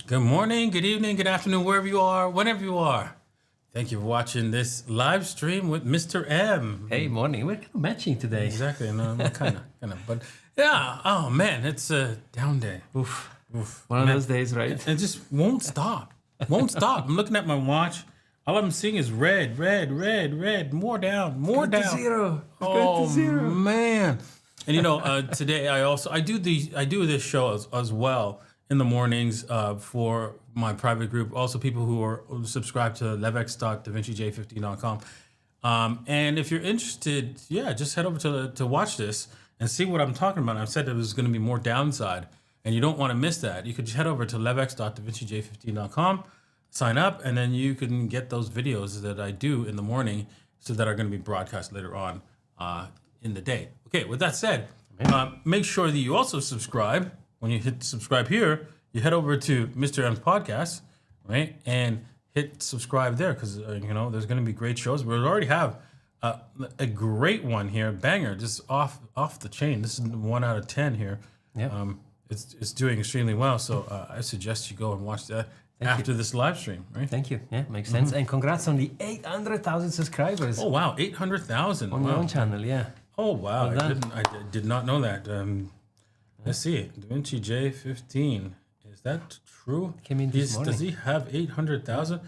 Good morning, good evening, good afternoon, wherever you are, whenever you are. Thank you for watching this live stream with Mr. M. Hey, morning. We're kind of matching today. Exactly, no, kind of, but yeah. Oh man, it's a down day. Oof. Oof. One of those days, right? It just won't stop. Won't stop. I'm looking at my watch. All I'm seeing is red, red, red, red. More down, more down. To zero. Oh to zero. man! And you know, today I do this show as well in the mornings for my private group. Also, people who are subscribed to levex.davincij15.com. And if you're interested, yeah, just head over to watch this and see what I'm talking about. I said there was going to be more downside, and you don't want to miss that. You could just head over to levex.davincij15.com, sign up, and then you can get those videos that I do in the morning, so that are going to be broadcast later on in the day. Okay, with that said, make sure that you also subscribe. When you hit subscribe here, you head over to Mr. M's podcast, right, and hit subscribe there, because you know there's going to be great shows. We already have a great one here, banger, just off the chain. This is 1 out of 10 here. Yeah. It's doing extremely well. So I suggest you go and watch that after this live stream, right? Thank you. Yeah, makes sense. And congrats on the 800,000 subscribers Oh wow, 800,000 on your own channel. Yeah. Oh wow, Well I did not know that. Let's see, DaVinci J15. Is that true? Came in this morning. Does he have 800,000?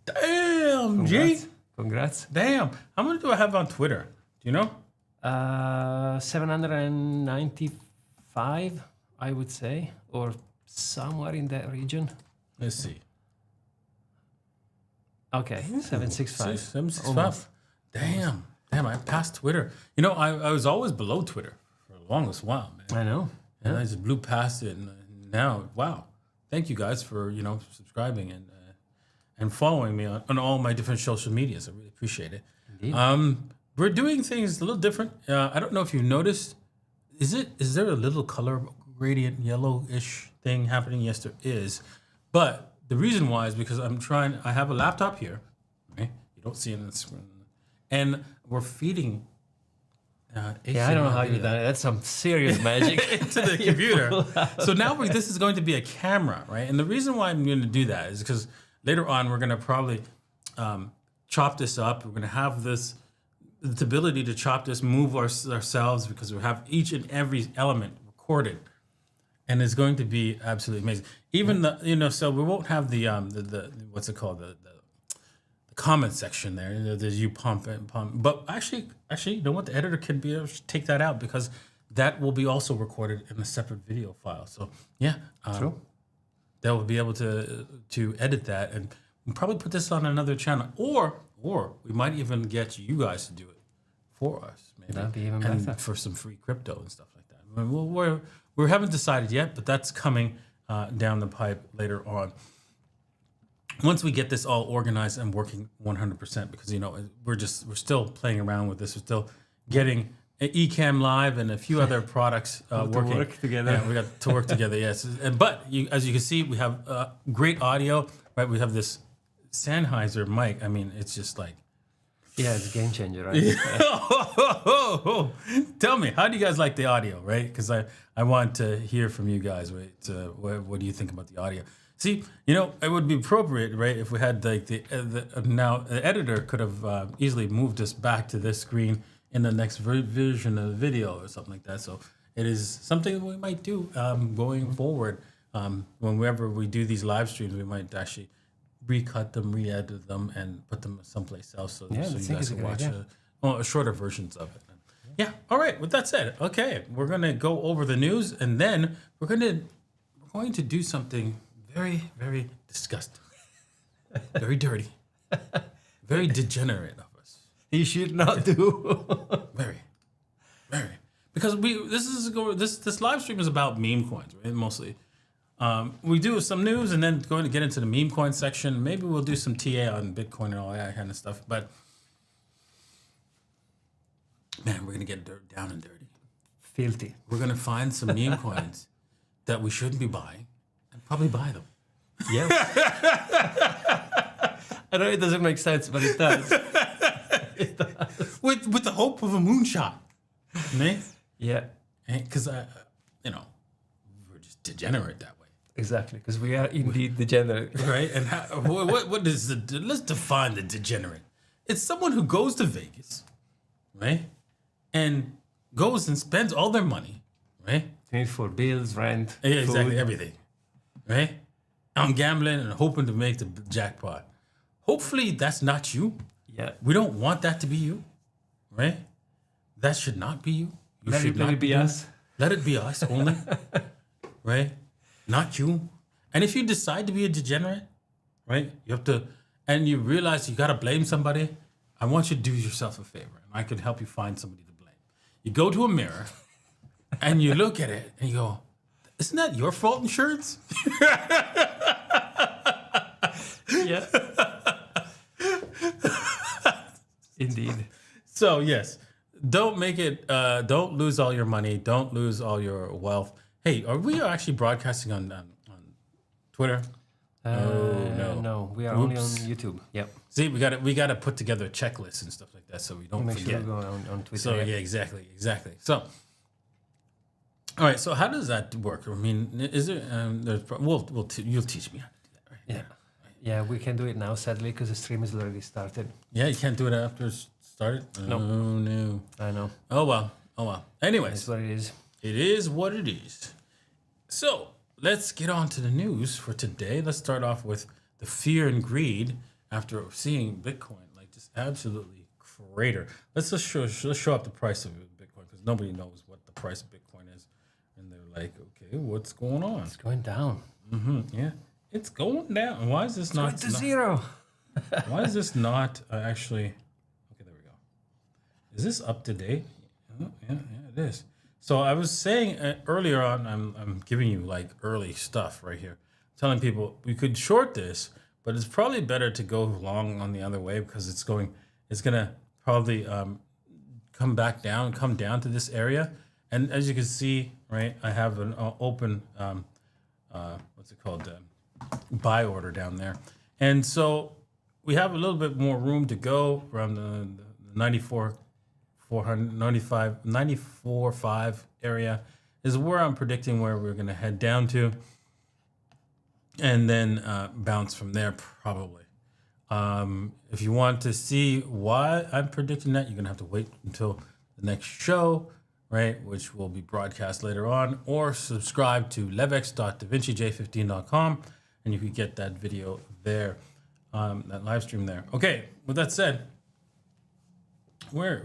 Damn, G. Congrats. Damn. How many do I have on Twitter? Do you know? 795, I would say, or somewhere in that region. Let's see. Okay, 765. 765. Damn, I passed Twitter. You know, I was always below Twitter for the longest while, man. I know. And I just blew past it, and now, wow! Thank you guys for subscribing and following me on all my different social medias. I really appreciate it. Indeed. We're doing things a little different. I don't know if you've noticed. Is there a little color gradient yellowish thing happening? Yes, there is. But the reason why is because I have a laptop here, right? You don't see it on the screen, and we're feeding. Yeah, I don't know how you've done it. That's some serious magic to the computer. So now this is going to be a camera, right? And the reason why I'm going to do that is because later on we're going to probably chop this up. We're going to have the ability to chop this, move ourselves, because we have each and every element recorded, and it's going to be absolutely amazing. Even so we won't have the what's it called, the comment section there. There's you pump and pump, but actually, you know what? The editor can be able to take that out, because that will be also recorded in a separate video file. So yeah, True. That will be able to edit that, and we'll probably put this on another channel, or we might even get you guys to do it for us. Maybe That'd be even and better. for some free crypto and stuff like that. I mean, we haven't decided yet, but that's coming down the pipe later on. Once we get this all organized and working 100%, because we're still playing around with this. We're still getting Ecamm Live and a few other products working. To work together. Yeah, we got to work together. Yes, but as you can see, we have great audio. Right, we have this Sennheiser mic. I mean, it's just like. Yeah, it's a game changer, right? Tell me, how do you guys like the audio, right? Because I want to hear from you guys, right? What do you think about the audio? See, it would be appropriate, right, if we had like the editor could have easily moved us back to this screen in the next version of the video or something like that. So it is something that we might do going forward. Whenever we do these live streams, we might actually recut them, re-edit them, and put them someplace else so you guys can watch shorter versions of it. Yeah. All right. With that said, okay, we're gonna go over the news, and then we're going to do something very, very disgusting, very dirty, very degenerate of us. You should not do. Very, very, because this live stream is about meme coins, right? Mostly. We do some news, and then going to get into the meme coin section. Maybe we'll do some TA on Bitcoin and all that kind of stuff. But man, we're gonna get down and dirty. Filthy. We're gonna find some meme coins that we shouldn't be buying, and probably buy them. Yes. I know it doesn't make sense, but it does. With the hope of a moonshot, right? Yeah. Because we're just degenerate that way. Exactly, because we are indeed degenerate. Right? And what is let's define the degenerate. It's someone who goes to Vegas, right? And goes and spends all their money, right? For bills, rent, Yeah, exactly, food. everything, right? On gambling and hoping to make the jackpot. Hopefully that's not you. Yeah. We don't want that to be you, right? That should not be you. You Let should it not be doing us. it. Let it be us only, right? Not you. And if you decide to be a degenerate, right? You have to, and you realize you got to blame somebody. I want you to do yourself a favor, and I could help you find somebody to blame. You go to a mirror, and you look at it, and you go, "Isn't that your fault, insurance?" Yeah. Indeed. So yes, don't make it. Don't lose all your money. Don't lose all your wealth. Hey, are we actually broadcasting on Twitter? No, we are only on Oops. YouTube. Yep. See, we got to put together a checklist and stuff like that so we don't Make forget. sure we go on Twitter. So yeah, exactly. So, all right. So how does that work? I mean, is there? You'll teach me how to do that, right? Yeah. Yeah, we can do it now, sadly, because the stream is already started. Yeah, you can't do it after it's started. No. Oh no. I know. Oh well. Anyways, That's what it is. it is what it is. So let's get on to the news for today. Let's start off with the fear and greed after seeing Bitcoin like just absolutely crater. Let's show up the price of Bitcoin because nobody knows what the price of Bitcoin is, and they're like, okay, what's going on? It's going down. Yeah, it's going down. Why is this not Going to zero. Why is this not actually? Okay, there we go. Is this up to date? Oh, yeah, it is. So I was saying earlier on, I'm giving you like early stuff right here, telling people we could short this, but it's probably better to go long on the other way because it's gonna probably come down to this area. And as you can see, right, I have an open what's it called, buy order down there, and so we have a little bit more room to go around the 94.5 area is where I'm predicting where we're going to head down to, and then bounce from there probably. If you want to see why I'm predicting that, you're going to have to wait until the next show, right, which will be broadcast later on, or subscribe to levex.davincij15.com, and you can get that video there, that live stream there. Okay, with that said, we're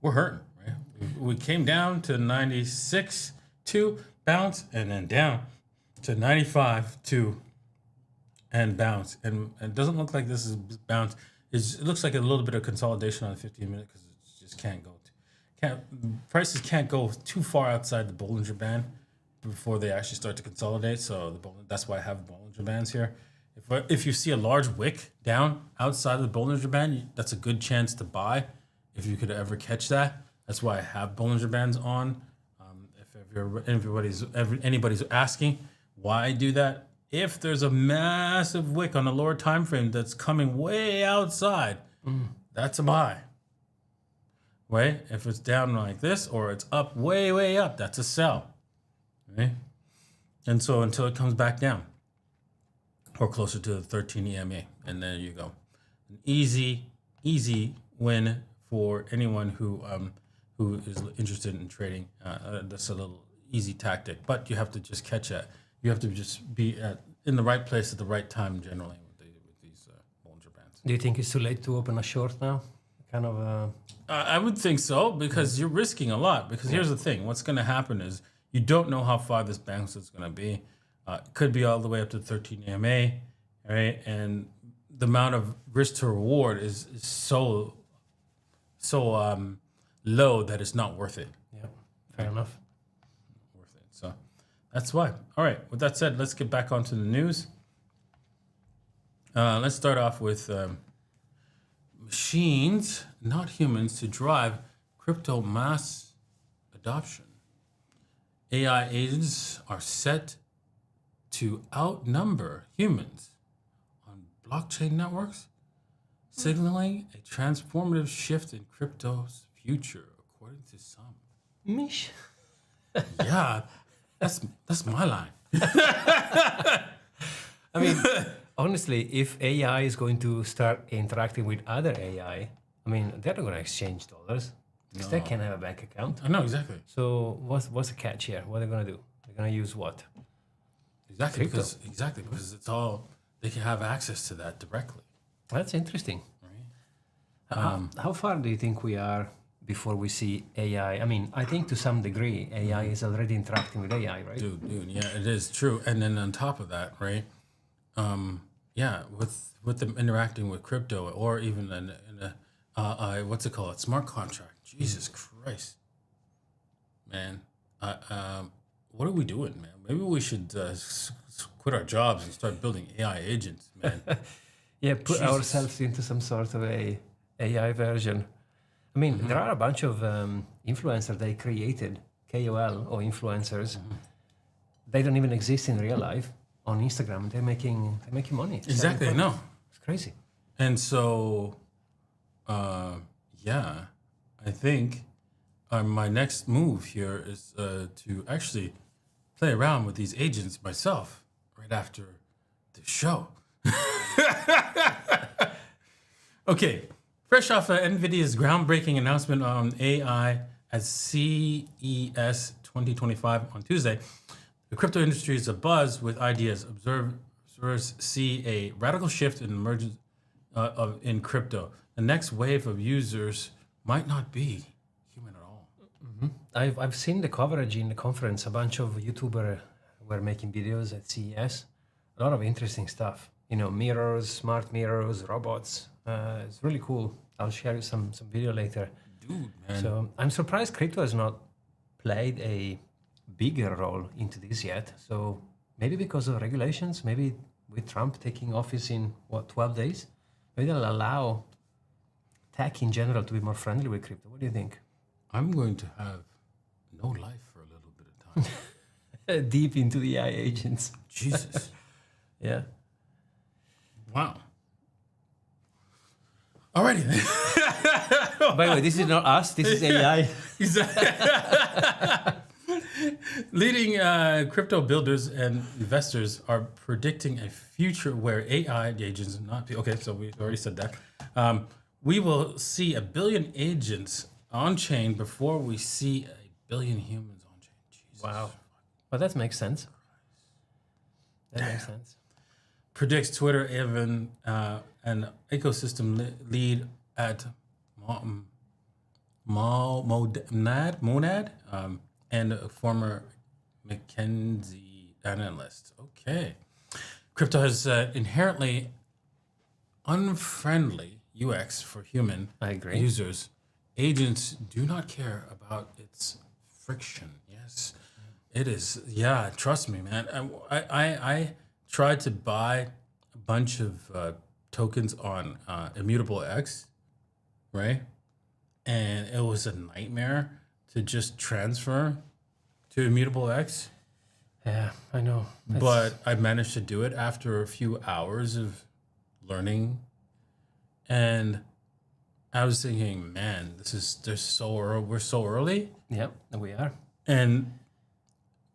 hurting, right? We came down to 96.2 bounce, and then down to 95.2 and bounce, and it doesn't look like this is bounce. It looks like a little bit of consolidation on the 15-minute because it just prices can't go too far outside the Bollinger Band before they actually start to consolidate. So that's why I have Bollinger Bands here. If you see a large wick down outside of the Bollinger Band, that's a good chance to buy. If you could ever catch that, that's why I have Bollinger Bands on. If anybody's asking why I do that, if there's a massive wick on a lower time frame that's coming way outside, that's a buy. Right? If it's down like this or it's up way up, that's a sell. Right? And so until it comes back down or closer to the 13 EMA, and there you go. An easy win for anyone who is interested in trading. That's a little easy tactic, but you have to just catch it. You have to just be in the right place at the right time generally with these Bollinger Bands. Do you think it's too late to open a short now? Kind of. I would think so because you're risking a lot. Because here's the thing: what's going to happen is you don't know how far this bounce is going to be. It could be all the way up to 13 EMA, right? And the amount of risk to reward is so low that it's not worth it. Yeah, fair enough. Worth it. So that's why. All right. With that said, let's get back onto the news. Let's start off with machines, not humans, to drive crypto mass adoption. AI agents are set to outnumber humans on blockchain networks, signaling a transformative shift in crypto's future, according to some. Mish. Yeah, that's my line. I mean, honestly, if AI is going to start interacting with other AI, I mean, they're not going to exchange dollars because they can't have a bank account. I know, exactly. So what's the catch here? What are they going to do? They're going to use what? Exactly, Crypto. because it's all, they can have access to that directly. That's interesting. Right. How far do you think we are before we see AI? I mean, I think to some degree, AI is already interacting with AI, right? Dude, yeah, it is true. And then on top of that, right? Yeah, with them interacting with crypto or even in a what's it called? Smart contract. Jesus Christ, man. What are we doing, man? Maybe we should quit our jobs and start building AI agents, man. Yeah, put ourselves into some sort of a AI version. I mean, there are a bunch of influencers they created, KOL or influencers. They don't even exist in real life. On Instagram, they're making money. Exactly, I know. It's crazy. And so, yeah, I think my next move here is to actually play around with these agents myself right after the show. Okay, fresh off NVIDIA's groundbreaking announcement on AI at CES 2025 on Tuesday, the crypto industry is abuzz with ideas. Observers see a radical shift in emergence in crypto. The next wave of users might not be human at all. I've seen the coverage in the conference. A bunch of YouTubers were making videos at CES. A lot of interesting stuff. You know, mirrors, smart mirrors, robots. It's really cool. I'll share you some video later. Dude, man. So I'm surprised crypto has not played a bigger role into this yet. So maybe because of regulations, maybe with Trump taking office in 12 days, maybe they'll allow tech in general to be more friendly with crypto. What do you think? I'm going to have no life for a little bit of time. Deep into the AI agents. Jesus. Yeah. Wow. Alrighty then. By the way, this is not us. This is AI. Leading crypto builders and investors are predicting a future where AI agents not be okay. So we already said that. We will see 1 billion agents on chain before we see 1 billion humans on chain. Jesus. Wow. Well, that makes sense. That makes sense. Predicts Twitter even an ecosystem lead at Monad and a former McKinsey analyst. Okay. Crypto has inherently unfriendly UX for human users. Agents do not care about its friction. Yes, it is. Yeah, trust me, man. I tried to buy a bunch of tokens on Immutable X, right? And it was a nightmare to just transfer to Immutable X. Yeah, I know. But I managed to do it after a few hours of learning. And I was thinking, man, we're so early. Yep, we are. And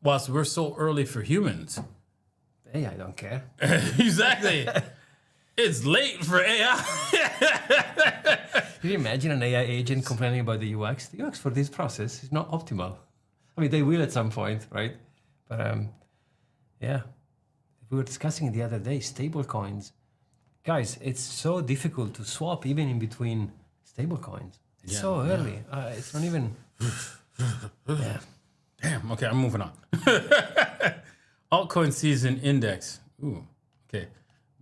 whilst we're so early for humans. Hey, I don't care. Exactly. It's late for AI. Can you imagine an AI agent complaining about the UX? The UX for this process is not optimal. I mean, they will at some point, right? But yeah, we were discussing it the other day, stable coins. Guys, it's so difficult to swap even in between stable coins. It's so early. It's not even... yeah. Damn, okay, I'm moving on. Altcoin season index. Ooh, okay.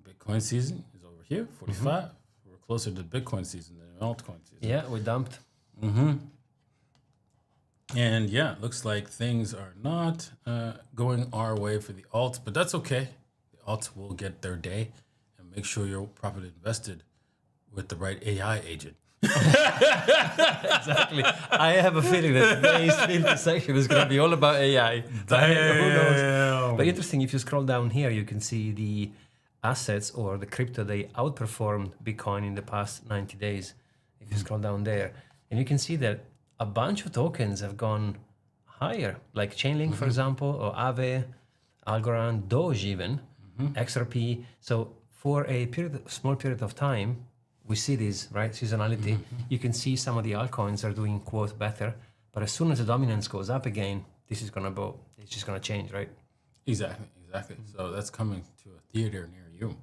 Bitcoin season is over here, 45. We're closer to Bitcoin season than altcoin season. Yeah, we dumped. And yeah, it looks like things are not going our way for the alts, but that's okay. The alts will get their day, and make sure you're properly invested with the right AI agent. Exactly. I have a feeling that today's filter section is going to be all about AI. Damn. Who knows? But interesting, if you scroll down here, you can see the assets or the crypto they outperformed Bitcoin in the past 90 days. If you scroll down there, and you can see that a bunch of tokens have gone higher, like Chainlink, for example, or Aave. Algorand, Doge even, XRP. So for a small period of time, we see this, right, seasonality. You can see some of the altcoins are doing, quote, better. But as soon as the dominance goes up again, this is going to go, it's just going to change, right? Exactly. So that's coming to a theater near you.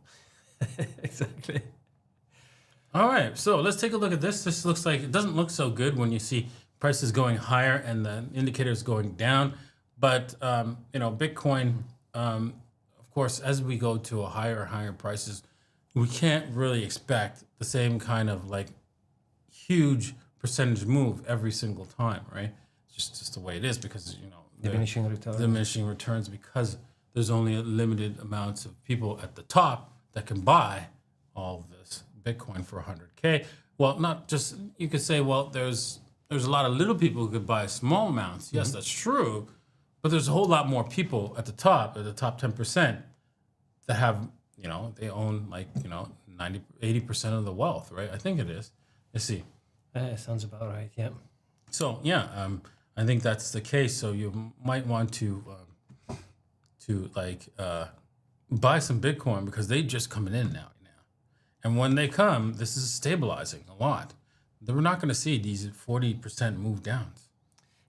Exactly. All right, so let's take a look at this. This looks like, it doesn't look so good when you see prices going higher and the indicators going down. But, Bitcoin, of course, as we go to a higher prices, we can't really expect the same kind of like huge percentage move every single time, right? It's just the way it is because, Diminishing returns because there's only a limited amounts of people at the top that can buy all of this Bitcoin for 100K. Well, not just, you could say, well, there's a lot of little people who could buy small amounts. Yes, that's true. But there's a whole lot more people at the top 10%, that have, they own 90, 80% of the wealth, right? I think it is. Let's see. Sounds about right, yeah. So, I think that's the case. So you might want to buy some Bitcoin because they're just coming in now. And when they come, this is stabilizing a lot. We're not going to see these 40% move downs.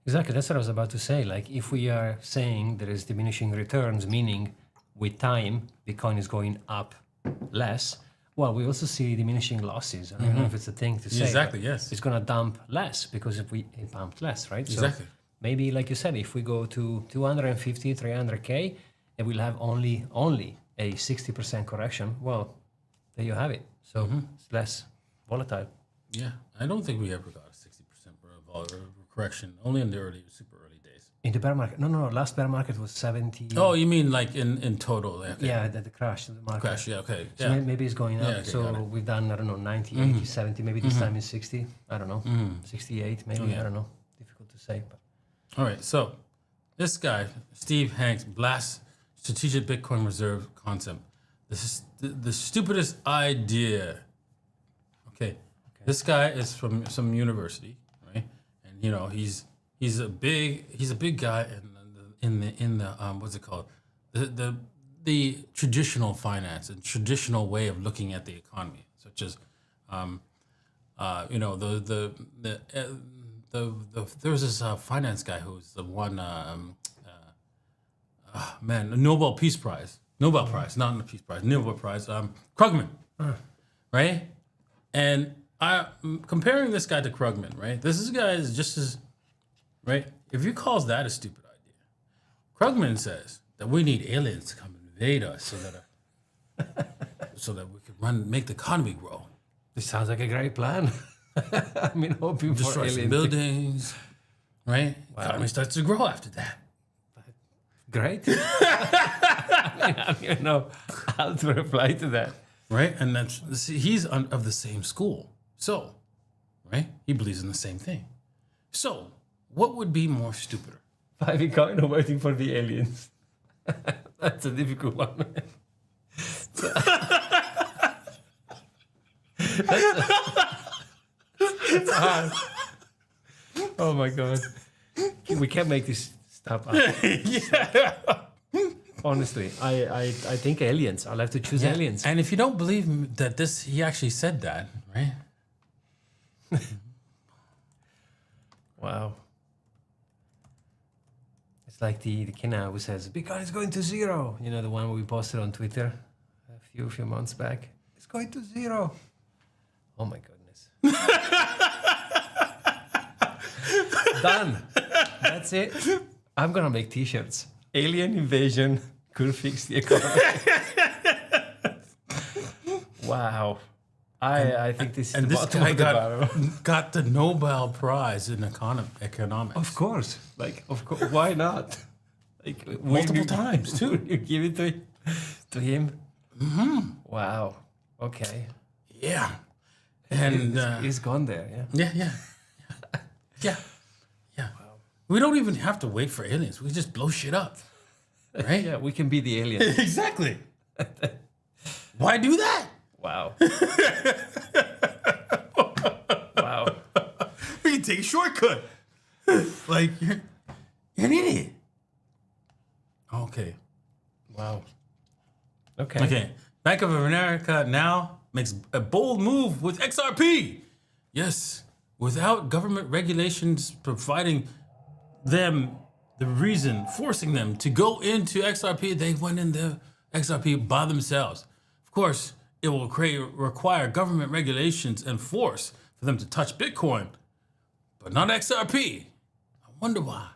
Exactly. That's what I was about to say. Like, if we are saying there is diminishing returns, meaning with time, Bitcoin is going up less, well, we also see diminishing losses. I don't know if it's a thing to say. Exactly, yes. It's going to dump less because it pumped less, right? Exactly. So maybe, like you said, if we go to 250, 300K, and we'll have only a 60% correction, well, there you have it. So it's less volatile. Yeah, I don't think we ever got a 60% correction, only in the super early days. In the bear market? No. Last bear market was 70. Oh, you mean like in total? Okay. Yeah, the crash of the market. Crash, yeah, okay. So maybe it's going up. Yeah, okay, so we've done, I don't know, 90, 80, 70. Maybe this time is 60. I don't know. 68, maybe. I don't know. Difficult to say. But. All right, so this guy, Steve Hanks, blasts strategic Bitcoin reserve concept. This is the stupidest idea. Okay. This guy is from some university, right? And he's a big guy in the what's it called? The traditional finance and traditional way of looking at the economy, such as there was this finance guy who's the one a Nobel Peace Prize. Nobel Prize, not the Peace Prize, Nobel Prize, Krugman, right? And I'm comparing this guy to Krugman, right? This guy is just as, right? If you calls that a stupid idea, Krugman says that we need aliens to come invade us so that we can make the economy grow. This sounds like a great plan. I mean, hoping for destroy some buildings, right? Wow. Economy starts to grow after that. Great. I don't know how to reply to that. Right? And he's of the same school. So, right? He believes in the same thing. So, what would be more stupider? Buy Bitcoin or waiting for the aliens? That's a difficult one. It's hard. Oh my God. We can't make this stop. Yeah. Honestly, I think aliens. I'll have to choose aliens. And if you don't believe that he actually said that, right? Wow. It's like the Kina who says, Bitcoin is going to zero. You know, the one we posted on Twitter a few months back. It's going to zero. Oh my goodness. Done. That's it. I'm going to make t-shirts. Alien invasion could fix the economy. Wow. I think this is and the this bottom guy of the barrel. got the Nobel Prize in economics. Of course. Why not? Like multiple times too. You give it to him? Mm-hmm. Wow. Okay. Yeah. And he's gone there, yeah? Yeah. Wow. We don't even have to wait for aliens. We just blow shit up. Right? Yeah, we can be the aliens. Exactly. Why do that? Wow. Wow. We can take a shortcut. Like, you're an idiot. Okay. Wow. Okay. Okay. Bank of America now makes a bold move with XRP. Yes. Without government regulations providing them the reason, forcing them to go into XRP, they went into XRP by themselves. Of course, it will require government regulations and force for them to touch Bitcoin, but not XRP. I wonder why.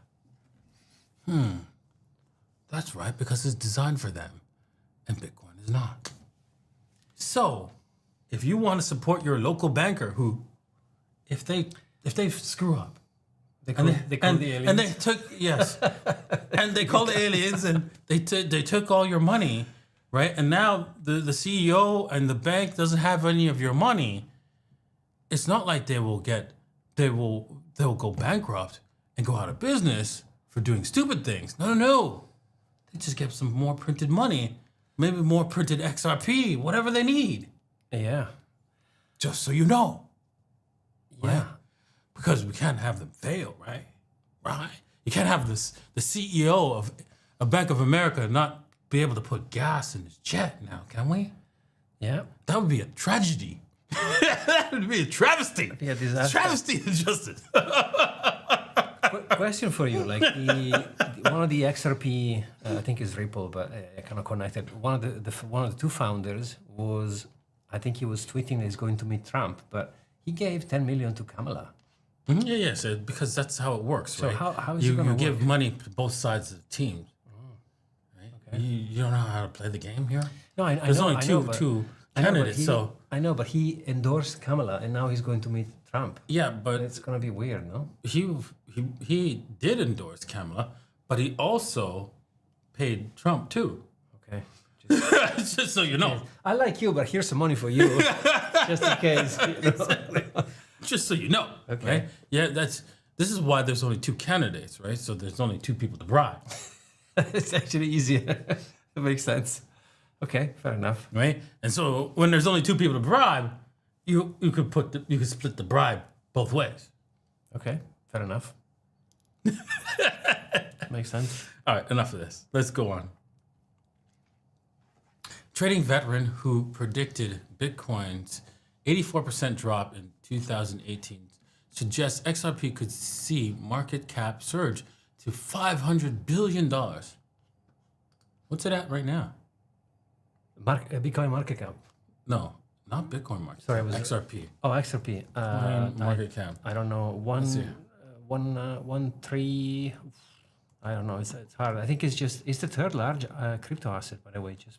That's right, because it's designed for them, and Bitcoin is not. So, if you want to support your local banker, who, if they screw up, They call the aliens. and they took and they called the aliens, and they took all your money, right? And now the CEO and the bank doesn't have any of your money. It's not like they'll go bankrupt and go out of business for doing stupid things. No. They just get some more printed money, maybe more printed XRP, whatever they need. Yeah. Just so you know. Yeah. Right? Because we can't have them fail, right? Right? You can't have the CEO of a Bank of America not be able to put gas in his jet now, can we? Yeah. That would be a tragedy. That would be a travesty. Be a disaster. Travesty of justice. Question for you, like one of the XRP, I think is Ripple, but kind of connected. One of the two founders was, I think he was tweeting he's going to meet Trump, but he gave 10 million to Kamala. Mm-hmm. Yeah. So because that's how it works, So right? how is it gonna you give work? money to both sides of the team. Right? Okay. You don't know how to play the game here. No, I There's know. only I know, but- two I know, but candidates, so I know, but he endorsed Kamala, and now he's going to meet Trump. yeah, but It's gonna be weird, no? he did endorse Kamala, but he also paid Trump too. Okay. Just so you know. I like you, but here's some money for you, just in case. You know? Just so you know. Okay. Right? Yeah, this is why there's only two candidates, right? So there's only two people to bribe. It's actually easier. It makes sense. Okay, fair enough. Right? And so when there's only two people to bribe, you could split the bribe both ways. Okay, fair enough. Makes sense. All right, enough of this. Let's go on. Trading veteran who predicted Bitcoin's 84% drop in 2018 suggests XRP could see market cap surge to $500 billion. What's it at right now? Bitcoin market cap. No, not Bitcoin market. Sorry, cap, was it- XRP. Oh, XRP. Market cap. I don't know. see. 1.3. I don't know. It's hard. I think it's the third large crypto asset, by the way, just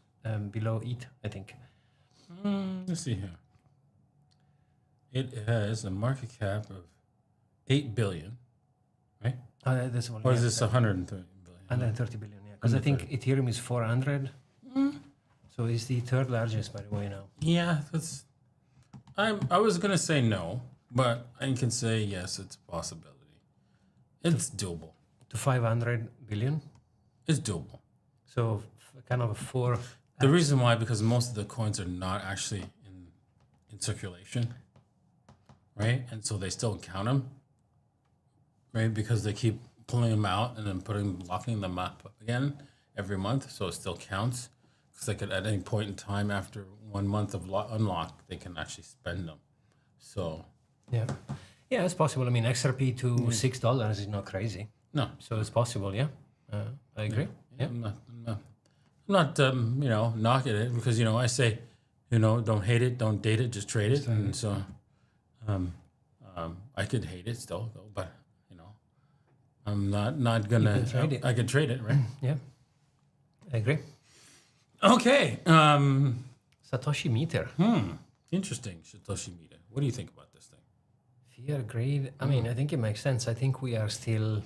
below ETH, I think. Let's see here. It has a market cap of 8 billion, right? This one. Or is yeah, this 130 billion? 130 billion? Yeah, because I think Ethereum is 400. So it's the third largest, by the way, now. Yeah, that's. I was gonna say no, but I can say yes. It's a possibility. It's doable. To 500 billion. It's doable. So kind of a 4. The reason why, because most of the coins are not actually in circulation, right? And so they still count them, right? Because they keep pulling them out and then locking them up again every month, so it still counts. Because they could, at any point in time after 1 month of unlock, they can actually spend them. So Yeah. Yeah, it's possible. I mean, XRP to $6 is not crazy. no, So it's possible, yeah. I agree. Yeah. I'm not knocking it, because I say, don't hate it, don't date it, just trade it. And so, I could hate it still though, but I'm not gonna. can trade it. I can trade it, right? Yeah. I agree. Okay. Satoshi meter. Interesting. Satoshi Meter. What do you think about this thing? Fear, greed. I mean, I think it makes sense. I think we are still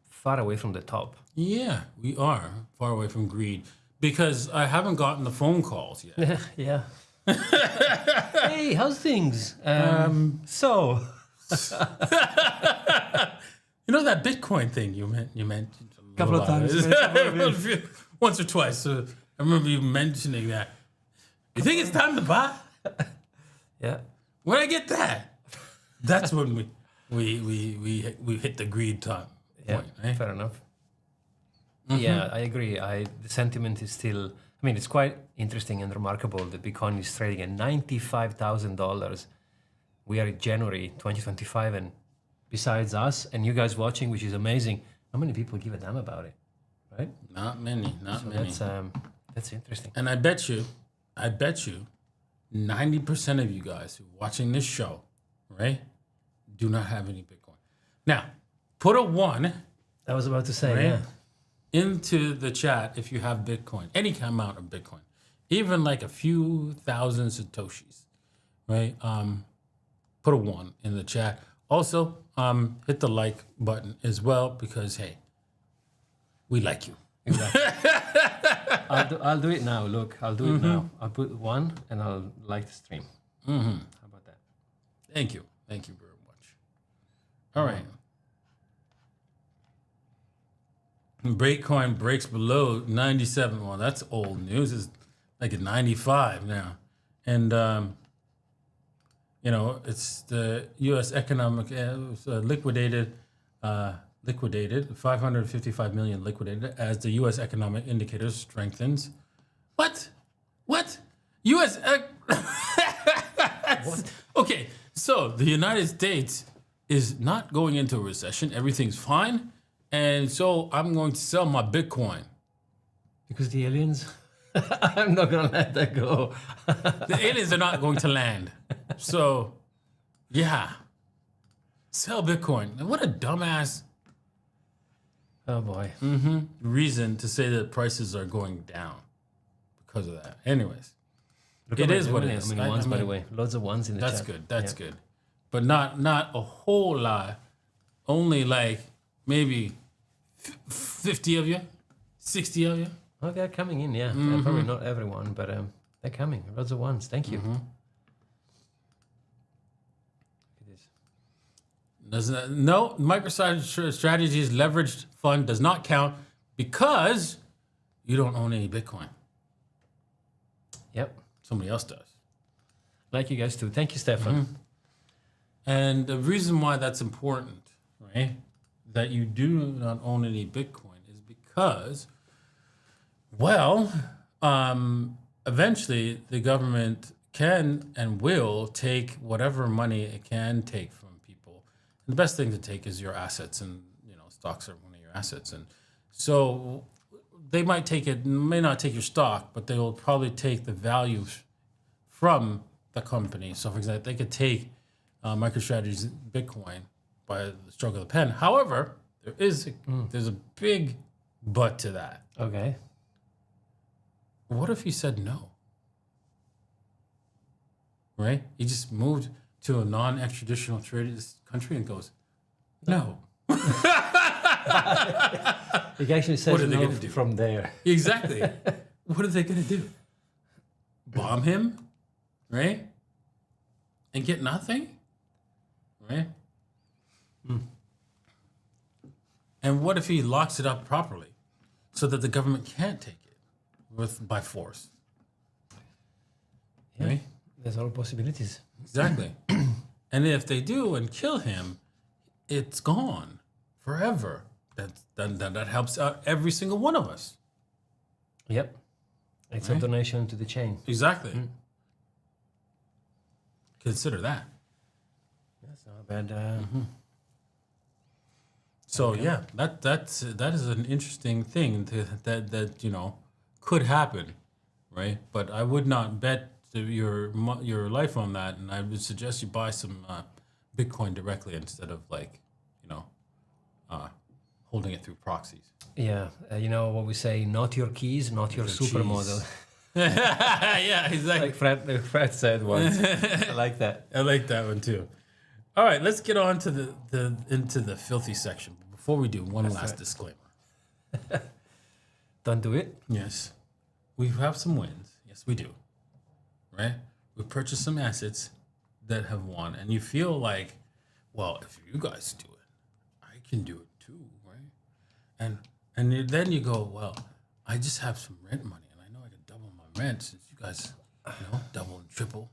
far away from the top. Yeah, we are far away from greed, because I haven't gotten the phone calls yet. Yeah. Hey, how's things? So. That Bitcoin thing you mentioned a Couple of while times. ago. Once or twice. So I remember you mentioning that. You think it's time to buy? Yeah. When I get that, that's when we hit the greed time Yeah. point, right? Fair enough. Yeah, I agree. The sentiment is still. I mean, it's quite interesting and remarkable that Bitcoin is trading at $95,000. We are in January 2025, and besides us and you guys watching, which is amazing, how many people give a damn about it, right? Not many. Not So many. that's interesting. And I bet you, 90% of you guys who are watching this show, right, do not have any Bitcoin. Now, put a 1 I was about to say, right, yeah. into the chat if you have Bitcoin, any amount of Bitcoin, even like a few thousand Satoshis, right? Put a 1 in the chat. Also, hit the like button as well because, hey, we like you. Exactly. I'll do it now. Look, I'll do it now. I'll put 1 and I'll like the stream. How about that? Thank you. Thank you very much. All right. Bitcoin breaks below 97. Well, that's old news. It's like at 95 now. And, it's the U.S. economic liquidated 555 million liquidated as the U.S. economic indicator strengthens. What? U.S. What? Okay, so the United States is not going into a recession. Everything's fine. And so I'm going to sell my Bitcoin. Because the aliens, I'm not going to let that go. The aliens are not going to land. So, yeah. Sell Bitcoin. And what a dumbass Oh boy. reason to say that prices are going down because of that. Anyways, Look it at is my what it doing is. How many ones, by the way? Loads of ones in the That's chat. good. That's good. But not a whole lot. Only like maybe 50 of you, 60 of you. Oh, they're coming in, yeah. Probably not everyone, but they're coming. Loads of ones. Thank you. Look at this. No, MicroStrategy's leveraged fund does not count because you don't own any Bitcoin. Yep. Somebody else does. Like you guys too. Thank you, Stefan. And the reason why that's important, right, that you do not own any Bitcoin is because, well, eventually the government can and will take whatever money it can take from people. And the best thing to take is your assets, and stocks are one of your assets. And so they may not take your stock, but they will probably take the value from the company. So, for example, they could take MicroStrategy's Bitcoin by the stroke of the pen. However, there's a big but to that. Okay. What if he said no? Right? He just moved to a non-extraditional traded country and goes, no. He actually says What are they no gonna do? from there. Exactly. What are they going to do? Bomb him? Right? And get nothing? Right? And what if he locks it up properly so that the government can't take it by force? Yeah. Right? There's all possibilities. Exactly. And if they do and kill him, it's gone forever. That helps out every single one of us. Yep. It's a donation to the chain. Exactly. Consider that. That's not bad. So yeah, that is an interesting thing that could happen, right? But I would not bet your life on that, and I would suggest you buy some Bitcoin directly instead of holding it through proxies. Yeah. You know what we say? Not your keys, not your supermodel. Yeah, exactly. Like Fred said once. I like that. I like that one too. All right, let's get on to into the filthy section. But before we do, one last disclaimer. Don't do it. Yes, we have some wins. Yes, we do. Right? We purchased some assets that have won, and you feel like, well, if you guys do it, I can do it too, right? And then you go, well, I just have some rent money, and I know I can double my rent since you guys, double and triple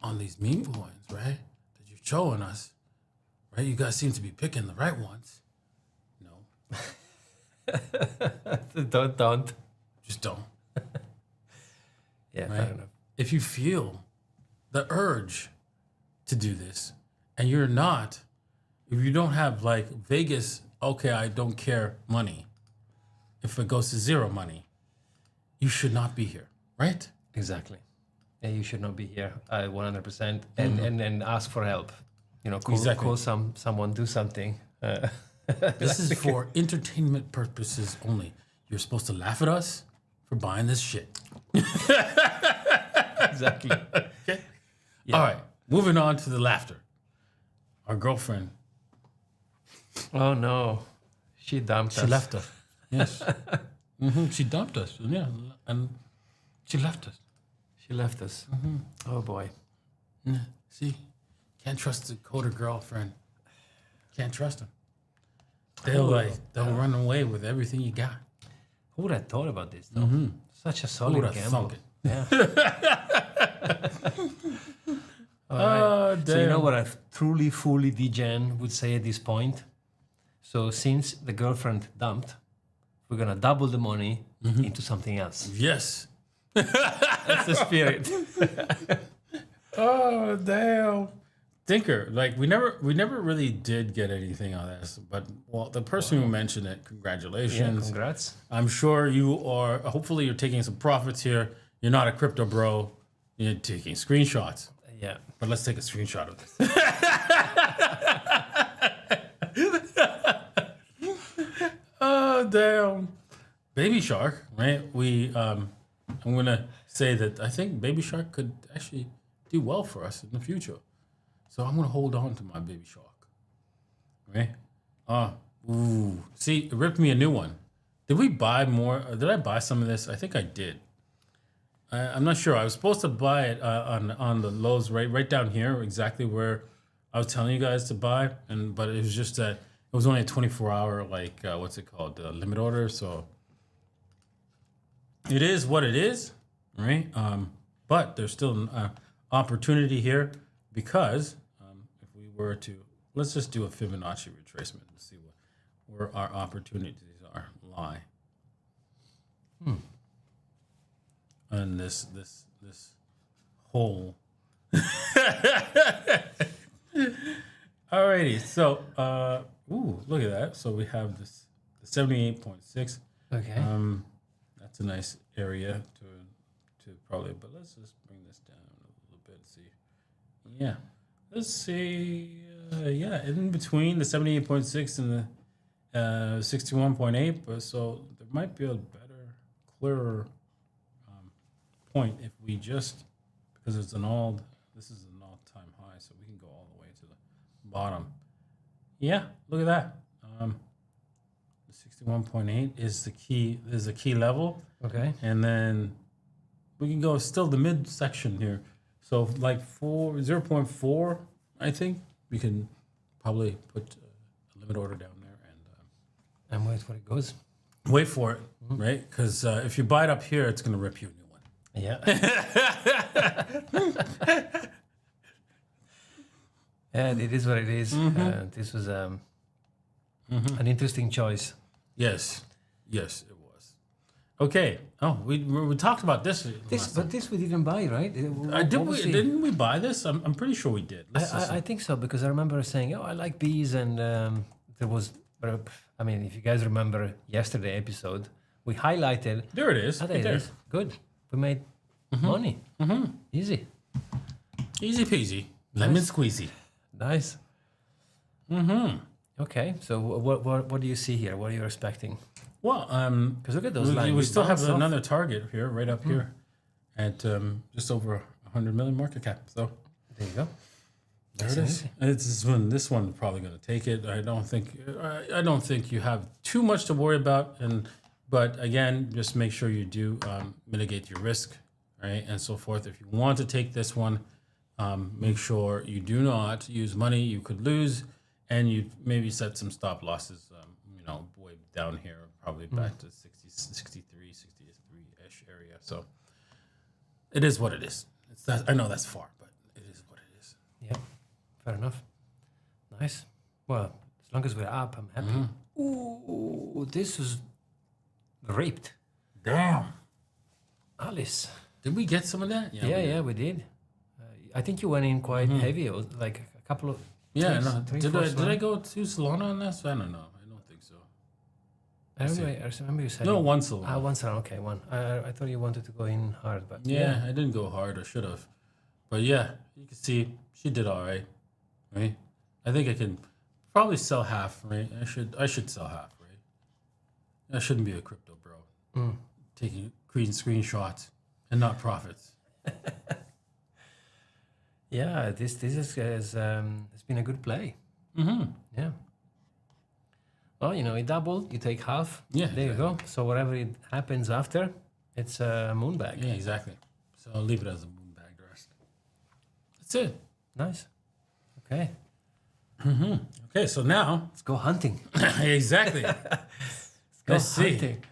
on these meme coins, right? That you're showing us, right? You guys seem to be picking the right ones. No. Don't. Just don't. Yeah, Right? fair enough. If you feel the urge to do this and you're not, if you don't have like Vegas, okay, I don't care money. If it goes to zero money, you should not be here, right? Exactly. Yeah, you should not be here 100%, and ask for help. You know, call someone, do something. This is for entertainment purposes only. You're supposed to laugh at us for buying this shit. Exactly. Okay. Yeah. All right. Moving on to the laughter. Our girlfriend. Oh no, she dumped us. She left us. Yes. She dumped us. Yeah. And she left us. She left us. Oh boy. Yeah. See, can't trust the coder girlfriend. Can't trust them. They'll run away with everything you got. Who would have thought about this though? Such a solid gamble. Thunk it. Yeah. All right. So you know what a truly, fully degen would say at this point? So since the girlfriend dumped, we're gonna double the money into something else. Yes. That's the spirit. Oh damn. Thinker, like we never really did get anything on this, but well, the person who mentioned it, Yeah, congratulations. congrats. I'm sure you are. Hopefully, you're taking some profits here. You're not a crypto bro. You're taking screenshots. Yeah. But let's take a screenshot of this. Oh damn, Baby Shark, right? I'm gonna say that I think Baby Shark could actually do well for us in the future. So I'm gonna hold on to my Baby Shark, right? See, it ripped me a new one. Did we buy more? Did I buy some of this? I think I did. I'm not sure. I was supposed to buy it on the lows right down here, exactly where I was telling you guys to buy, but it was just that it was only a 24-hour what's it called, limit order. So it is what it is, right? But there's still an opportunity here because if we were to, let's just do a Fibonacci retracement and see where our opportunities lie. And this whole. Alrighty, so look at that. So we have this 78.6. Okay. That's a nice area to probably, but let's just bring this down a little bit and see. Yeah, let's see. In between the 78.6 and the 61.8, but so there might be a better, clearer point if we just, because this is an all-time high, so we can go all the way to the bottom. Yeah, look at that. The 61.8 is the key level. Okay. And then we can go still the mid section here. So like 0.4, I think we can probably put a limit order down there And wait for it goes. wait for it, right? Because if you buy it up here, it's going to rip you a new one. Yeah. And it is what it is. This was an interesting choice. Yes, it was. Okay. Oh, we talked about this. This we didn't buy, right? Didn't we buy this? I'm pretty sure we did. I think so because I remember saying, "Oh, I like bees," and there was. I mean, if you guys remember yesterday episode, we highlighted. There it is. Oh, there it is. Good. We made money. Easy. Easy peasy. Lemon squeezy. Nice. Okay. So what do you see here? What are you expecting? Well, Because look at those lines. we still have bounced off. another target here, right up here, at just over 100 million market cap. So There you go. there it is. This one probably going to take it. I don't think you have too much to worry about. But again, just make sure you do mitigate your risk, right, and so forth. If you want to take this one, make sure you do not use money you could lose, and you maybe set some stop losses, way down here, probably back to 63-ish area. So it is what it is. I know that's far, but it is what it is. Yeah. Fair enough. Nice. Well, as long as we're up, I'm happy. Ooh, this was ripped. Damn. Alice. Did we get some of that? Yeah, we did. I think you went in quite heavy. It was like a couple of. Yeah, three- no. three, Did four I go to Solana on this? I don't know. I don't think so. I remember you said No, you- one Solana. once around. Okay, one. I thought you wanted to go in hard, but Yeah, I didn't go hard. I should have. But yeah, you can see she did all right. Right? I think I can probably sell half, right? I should sell half, right? I shouldn't be a crypto bro. Taking green screenshots and not profits. Yeah, this is it's been a good play. Mm-hmm. Yeah. Well, it doubled. You take half. Yeah, There you go. So whatever it happens after, it's a moon bag. Yeah, exactly. So I'll leave it as a moon bag the rest. That's it. Nice. Okay. Okay, so now Let's go hunting. exactly. Go Let's see. hunting.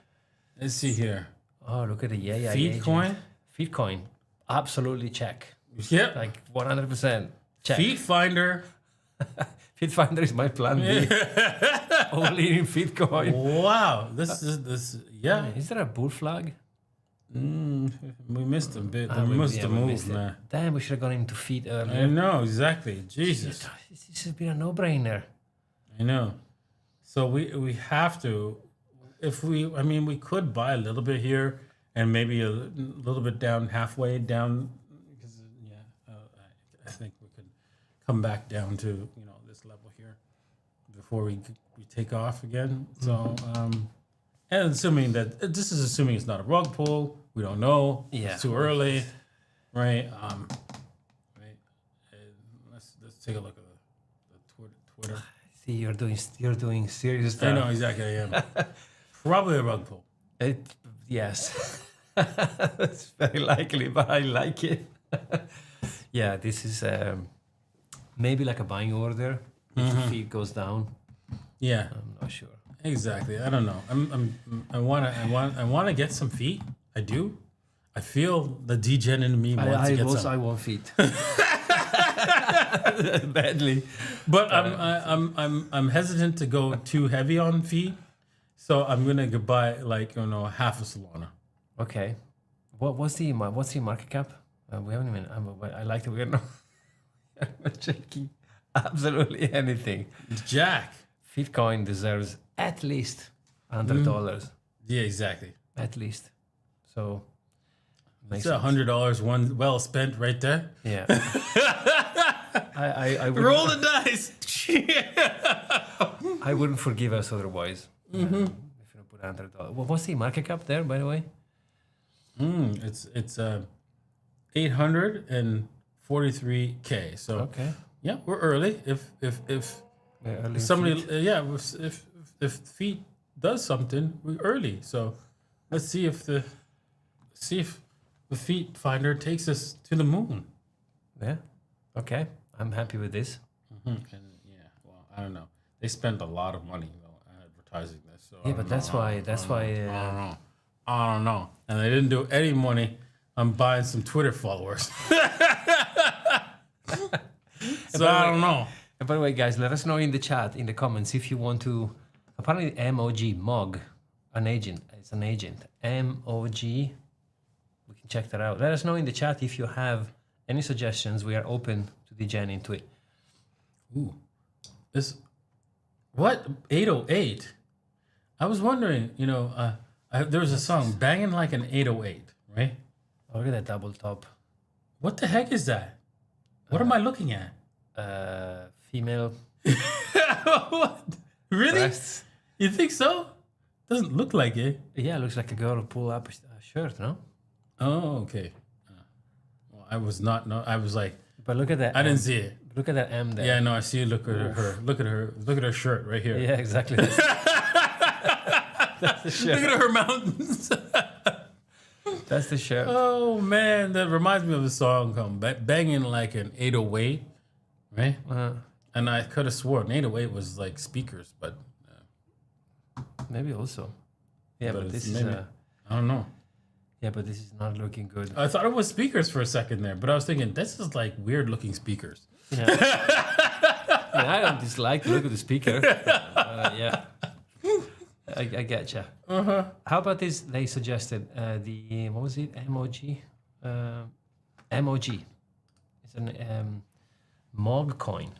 Let's see here. Oh, look at the yeah. Feed coin. Feed coin. Absolutely check. Yep. Like 100% check. Feed finder. Feed finder is my plan B. Only in feed coin. Wow. This. Yeah. Is there a bull flag? We missed a bit. Ah, We missed yeah, the we move, missed it. man. Damn, we should have gone into feed I earlier. know exactly. Jesus. This has been a no-brainer. I know. So we have to. If we could buy a little bit here and maybe a little bit down, halfway down, because I think we could come back down to this level here before we take off again. So and assuming that this is assuming it's not a rug pull, we don't know. Yeah. It's too early, right? Right. Let's take a look at the Twitter. See, you're doing serious stuff. I know exactly. I am. Probably a rug pull. Yes. It's very likely, but I like it. Yeah, this is maybe like a buying order if the feed goes down. Yeah, I'm not sure. exactly. I don't know. I want to get some feet. I do. I feel the degen in me wants to get some. I want feet. Badly. But I'm hesitant to go too heavy on feet. So I'm gonna buy half a Solana. Okay. What's the market cap? We haven't even. I like that we're not checking absolutely anything. Jack. Bitcoin deserves at least $100. Yeah, exactly. At least. So. It's $100 one well spent right there. Yeah. I would, Roll the dice. I wouldn't forgive us otherwise. If you don't put $100. What's the market cap there, by the way? It's 843K. So Okay. yeah, we're early. If Early somebody feed. if feet does something, we're early. So let's see if the feet finder takes us to the moon. Yeah. Okay. I'm happy with this. And well, I don't know. They spent a lot of money advertising this. So Yeah, but that's why. I don't know. And they didn't do any money on buying some Twitter followers. So I don't know. And by the way, guys, let us know in the chat, in the comments, if you want to. Apparently, MOG, an agent. It's an agent. MOG. We can check that out. Let us know in the chat if you have any suggestions. We are open to degen into it. Ooh, what 808? I was wondering. There was a song "Banging Like an 808," right? Oh, look at that double top. What the heck is that? What am I looking at? Female What? Really? breasts. You think so? Doesn't look like it. Yeah, looks like a girl who pull up a shirt, no? Oh, okay. Well, I was not. No, I was like, But look at that. I M. didn't see it. Look at that M there. Yeah, no, I see. Look at her. Look at her. Look at her shirt right here. Yeah, exactly. That's the shirt. Look at her mountains. That's the shirt. Oh man, that reminds me of a song called "Banging Like an 808," right? And I could have sworn 808 was like speakers, but Maybe also. Yeah, but this is. maybe, I don't know. Yeah, but this is not looking good. I thought it was speakers for a second there, but I was thinking this is like weird looking speakers. Yeah. I don't dislike the look of the speaker. Yeah. I get you. How about this? They suggested what was it? MOG. MOG. It's an Memecoin.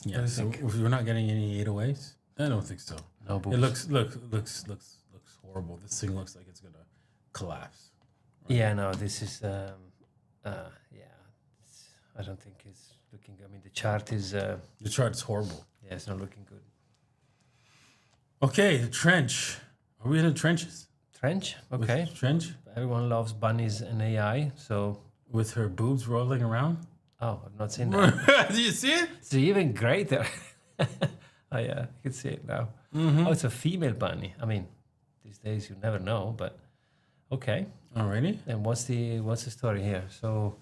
Yeah, so we're not getting any 808s. I don't think so. No boost. It looks horrible. This thing looks like it's gonna collapse. Yeah, no, this is I don't think it's looking. I mean, the chart is. The chart's horrible. Yeah, it's not looking good. Okay, the trench. Are we in the trenches? Trench, With okay. Trench Everyone loves bunnies and AI, so. with her boobs rolling around. Oh, I've not seen that. Do you see it? It's even greater. Oh yeah, I can see it now. Oh, it's a female bunny. I mean, these days you never know, but okay. Alrighty. And what's the story here? So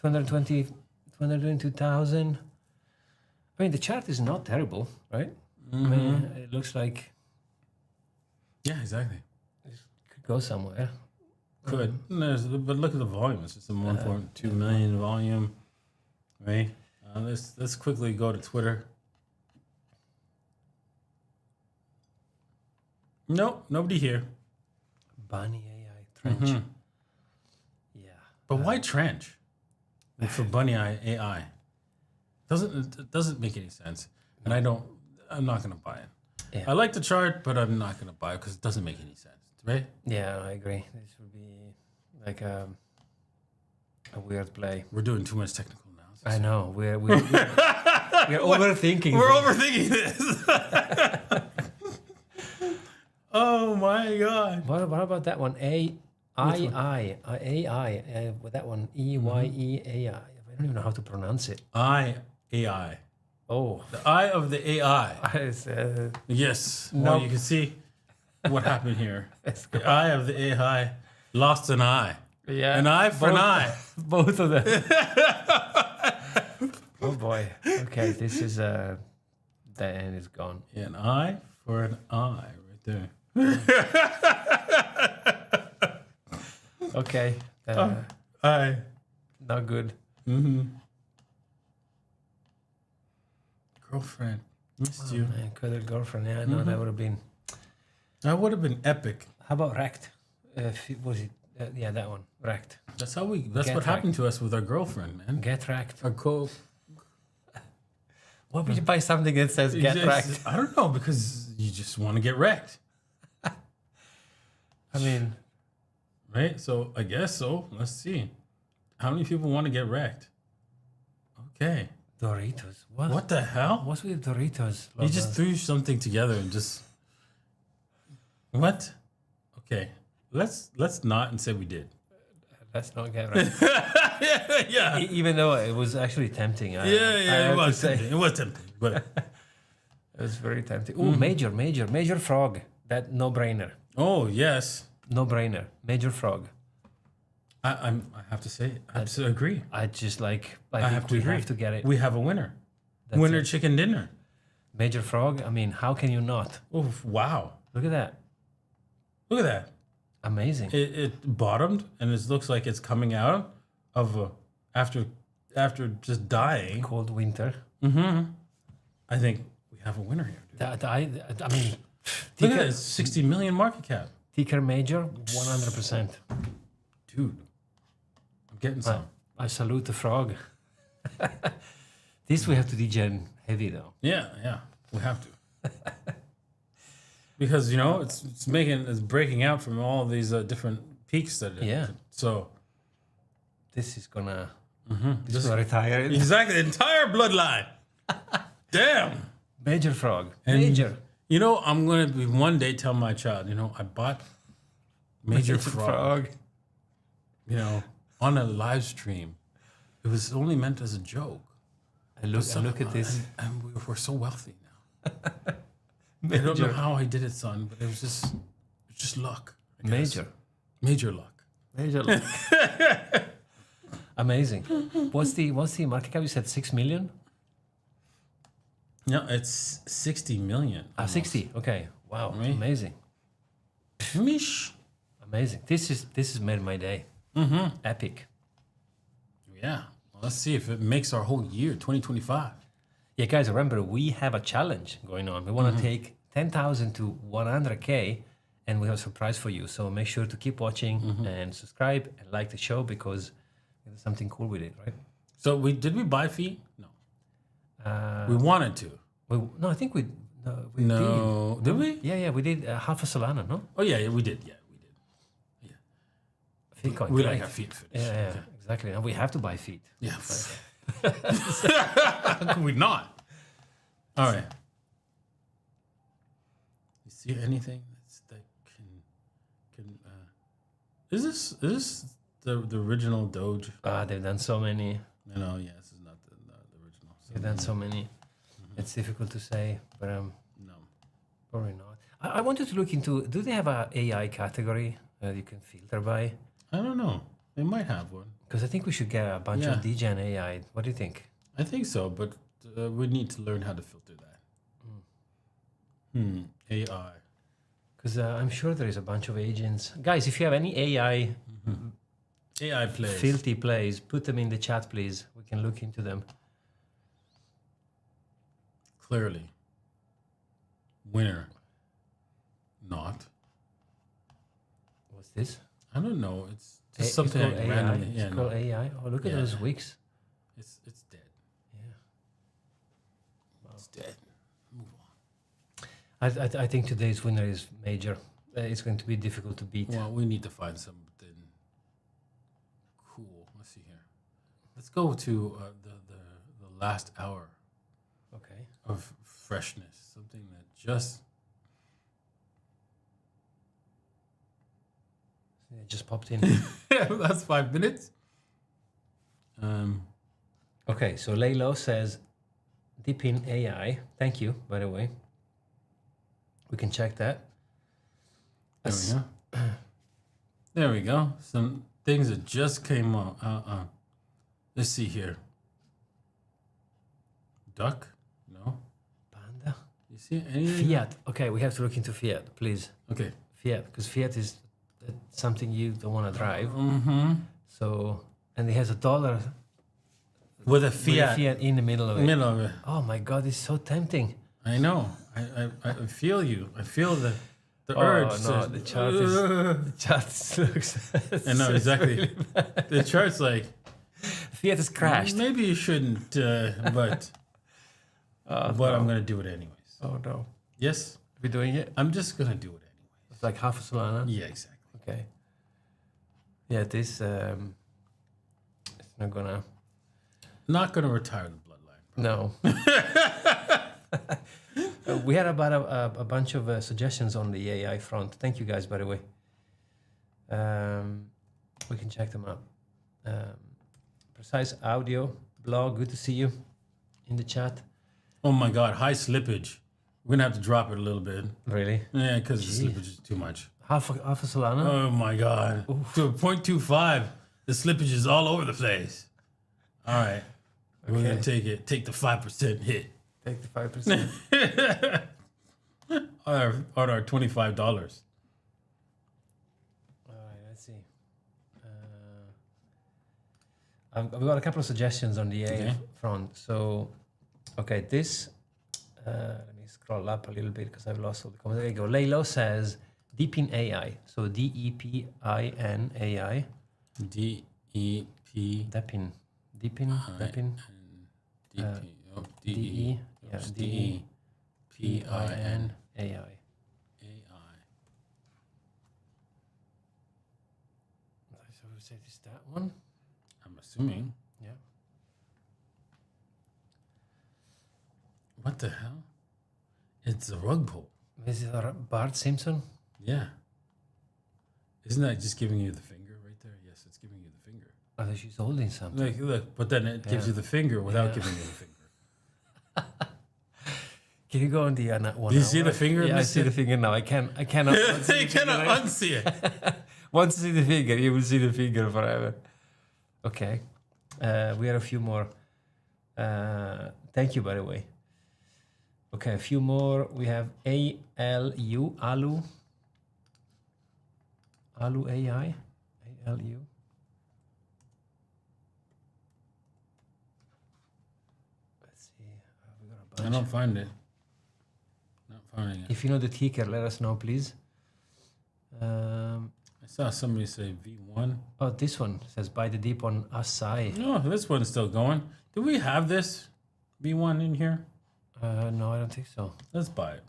222,000. I mean, the chart is not terrible, right? I mean, it looks like Yeah, exactly. it could go somewhere. Could. But look at the volume. It's just a 1.2 million volume, right? Let's quickly go to Twitter. Nope, nobody here. Bunny AI trench. Yeah. But why trench? Like for Bunny AI? It doesn't make any sense. And I'm not gonna buy it. Yeah. I like the chart, but I'm not gonna buy it because it doesn't make any sense, right? Yeah, I agree. This would be like a weird play. We're doing too much technical analysis. I know. We're overthinking. We're things. overthinking this. Oh my god. What about that one? AI. With that one, EYEAI. I don't even know how to pronounce it. AI. Oh, The eye of the AI. it's, Yes. No. Well, you can see what happened here. The eye of the AI lost an eye. yeah, An eye for an eye. both of them. Oh boy. Okay, this is the end is gone. Yeah, an eye for an eye right there. Okay, Eye. not good. Girlfriend. Missed Oh, you. man, could have girlfriend. Yeah, I know that would have been. That would have been epic. How about wrecked? Was it? Yeah, that one. Wrecked. That's what Get happened to us with our girlfriend, man. Get wrecked. Our Why would you buy something that says get wrecked? I don't know, because you just want to get wrecked. I mean, Right? So I guess so. Let's see. How many people want to get wrecked? Okay. Doritos. What the hell? What's with Doritos? You just threw something together and just what? Okay. Let's not and say we did. Let's not get wrecked. Yeah. Even though it was actually tempting. I It have to was say. tempting. It was tempting. But It was very tempting. Oh, major frog. That no-brainer. oh yes. No-brainer. Major frog. I have to say I have to agree. I just like. I have think to we agree. have to get it. We have a winner. That's Winner it. chicken dinner. Major frog. I mean, how can you not? Oh wow. Look at that. Look at that. Amazing. It bottomed and it looks like it's coming out of after just dying. Cold winter. I think we have a winner here. Dude. I mean, Look at it, 60 million market cap. ticker major, 100%. Dude, I'm getting some. I salute the frog. This we have to degen heavy though. Yeah, we have to. Because, it's breaking out from all these different peaks that it Yeah. So, This is gonna, this is gonna retire it. exactly, the entire bloodline. Damn. Major frog. And- Major. I'm going to be one day tell my child, I bought Major Frog, on a live stream. It was only meant as a joke. And look at this. And we're so wealthy now. I don't know how I did it, son, but it was just luck. I guess. Major luck. Major. Amazing. What's the market cap? You said 6 million? No, it's 60 million. 60. Okay. Wow. Right. Amazing. Mish. Amazing. This has made my day. Epic. Yeah. Well, let's see if it makes our whole year, 2025. Yeah, guys, remember, we have a challenge going on. We want to take 10,000 to 100K, and we have a surprise for you. So make sure to keep watching and subscribe and like the show because there's something cool with it, right? So did we buy feet? No. We wanted to. No, I think we No. Did we? Yeah, we did half a Solana, no? Oh yeah, we did. Yeah, we did. Feet coin. We right. like our feet finish. Yeah, exactly. And we have to buy feet. Yeah. How can we not? All right. You see anything that can? Is this the original Doge? They've done so many. No, yeah, this is not the original. So, They've done so many. It's difficult to say, but no. probably not. I wanted to look into. Do they have a AI category that you can filter by? I don't know. They might have one. Because I think we should get a bunch of DGen AI. What do you think? I think so, but we need to learn how to filter that. AI. Because I'm sure there is a bunch of agents. Guys, if you have any AI plays. filthy plays, put them in the chat, please. We can look into them. Clearly. Winner. Not. What's this? I don't know. It's just something it's like AI. randomly. It's called AI. Oh, look at those wicks. It's dead. Yeah. It's dead. Move on. I think today's winner is major. It's going to be difficult to beat. Well, we need to find something cool. Let's see here. Let's go to the last hour Okay. of freshness. Something that just It just popped in. that's 5 minutes. Okay, so Laylo says, deep in AI. Thank you, by the way. We can check that. There we go. There we go. Some things that just came up. Let's see here. Duck? No. Panda? You see anything? Fiat. Okay, we have to look into fiat, please. Okay. Fiat, because fiat is something you don't want to drive. Mm-hmm. So, and it has a dollar With a with a fiat. fiat in the middle of it. Middle of it. Oh my God, it's so tempting. I know. I feel you. I feel the urge. Oh no, to- the chart is the chart looks. I know exactly. The chart's like Fiat has crashed. maybe you shouldn't, but I'm gonna do it anyways. Oh no, Yes, we doing it? I'm just gonna do it anyways. It's like half a Solana. Yeah, exactly. Okay. Yeah, this it's not gonna. Not gonna retire the bloodline. No. We had about a bunch of suggestions on the AI front. Thank you guys, by the way. We can check them out. Precise Audio blog, good to see you in the chat. Oh my God, high slippage. We're gonna have to drop it a little bit. Really? Yeah, because the slippage is too much. Half a Solana? Oh my God. To a 0.25, the slippage is all over the place. All right. We're gonna take the 5% hit Take the 5%. on our $25. All right, let's see. I've got a couple of suggestions on the AI front. So, okay, this, let me scroll up a little bit because I've lost all the comments. There you go. Laylo says, Deepin AI. So DEPIN AI. D-E-P. Deepin. D-P. Oh, D-E. Yeah, D-E-P-I-N. AI. A-I. So we say this that one? I'm assuming. Yeah. What the hell? It's a rug pull. Is it Bart Simpson? Yeah. Isn't that just giving you the finger right there? Yes, it's giving you the finger. Oh, she's holding something. Look, but then it gives you the finger without giving you the finger. Can you go on the one? Do you see the finger? Yeah, I see the finger now. I cannot. You cannot unsee it. Once you see the finger, you will see the finger forever. Okay. We have a few more. Thank you, by the way. Okay, a few more. We have ALU, Alu AI, ALU. Let's see. We got a bunch. I don't find it. Not finding it. If you know the ticker, let us know, please. I saw somebody say V1. Oh, this one says buy the dip on Asai. No, this one's still going. Do we have this V1 in here? No, I don't think so. Let's buy it.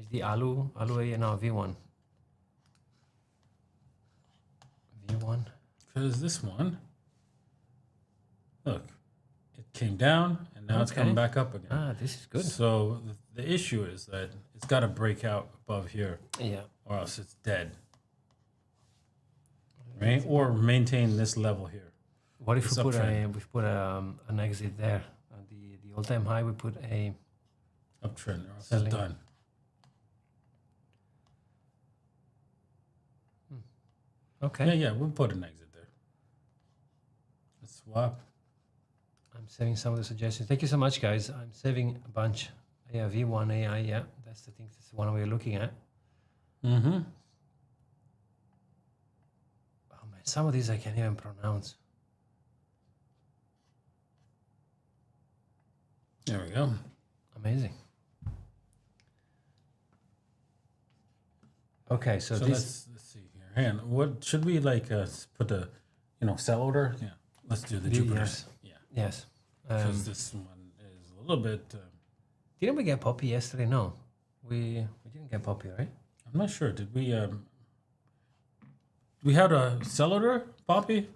Is the Alu A? No, V1. V1. Because this one, look, it came down and now it's coming back up again. Ah, this is good. So the issue is that it's got to break out above here, Yeah. or else it's dead. Right? Or maintain this level here. What if It's we put uptrend. an exit there? The all-time high, we put a Uptrend, or else Selling. it's done. okay. Yeah, we'll put an exit there. Let's swap. I'm saving some of the suggestions. Thank you so much, guys. I'm saving a bunch. Yeah, V1 AI. Yeah, that's the thing. That's the one we're looking at. Mm-hmm. Oh man, some of these I can't even pronounce. There we go. Amazing. Okay, so this. let's see here. Hang on. What should we like put the sell order? Yeah. Let's do the Jupiters. Yeah. Yes. Because this one is a little bit. Didn't we get Poppy yesterday? No, we didn't get Poppy, right? I'm not sure. Did we? We had a sell order, Poppy.